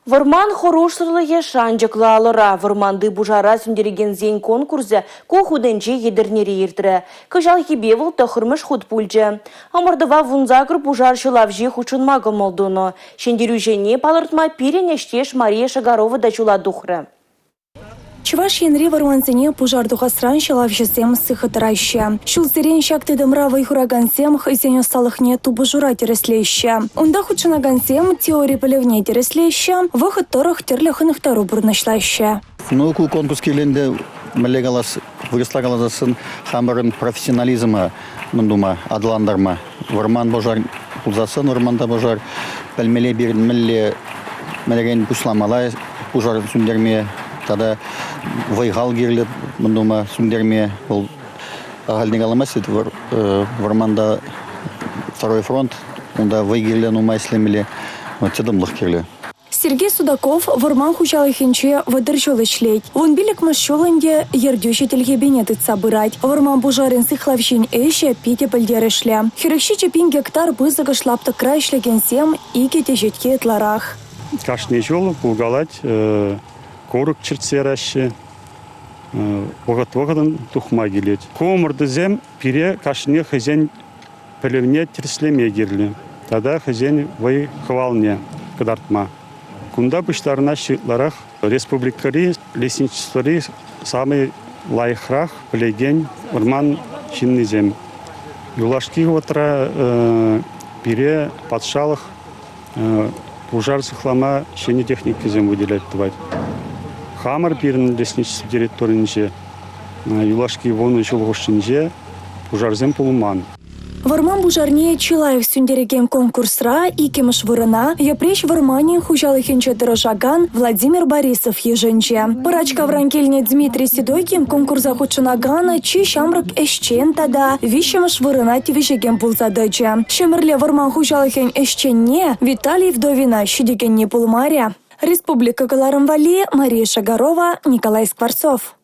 Варман хорошырлығы шанжықлы алыра. Варманды бұжара сүндереген зен конкурсы кохуденче едірнері ертірі. Кыжал хебевіл тұхырмыш худ пульчы. Амырдыва вунзагыр бұжар шылавжи хучынмағы молдуны. Шендеру жене палыртма перенештеш Мария Шагарова да чула духры. Чуваш енри варманзене пужардуға сран шылавжызем сыхытырайшы. Шулзерен шакты дымравай хурагансем хызен осталықне тубы жура тереслейші. Онда хучынагансем теория полевне тереслейші, вахыт торых терліхынықтару бұрнышлайшы. Науку конкурс келенде мілегалас, вырыслагалазасын хамбарын профессионализма мұндума, адыландарма. Варман божар пулзасын, варманда божар пәлмеле бір мілле мілеген пусламалай пужар сүндерме. Тада вайгал герлеп мұндума сүндерме ол ағалдың аламас еді варманда второй фронт, онда вайгерлен умай слемеле тедымлық керле. Сергей Судаков варман хучалыхинче выдержал шлейт. Он билик машоланде ердющий тельгебенет собирать. Варман бужарин сыхлавщин эще пите пальдерешле. Хирекши чепин гектар бызага шлапта край шлегенсем и кетежетке этларах. Кашне жолу пулгалать корок чертсеращи, вогат-вогатан тухма гелет. Комырды зем пире кашне хозяин полевне терслеме герли. Тогда хозяин вай хвалне кадартма. Кунда быштарна щитларах республикари лесничествори самый лайхрах полеген урман чинный зем. Юлашки отра пире подшалах пужар сыхлама щене техники зем выделять давать. Хамар пирин лесничество директоринже, юлашки вон еще лгошинже, пужарзем полуман. Варман бужарне Чилаев сүндереген конкурсра и кемыш вырына, япрещ вармане хужалыхинче дорожаган Владимир Борисов еженче. Парачка вранкельне Дмитрий Седойкин конкурса хучынагана чи шамрак эшчен тада вишемыш вырына тивишеген пулзадыче. Шемерле варман хужалыхин эшченне Виталий Вдовина щедегенне пулмаря. Республика Галарымвали, Мария Шагарова, Николай Скворцов.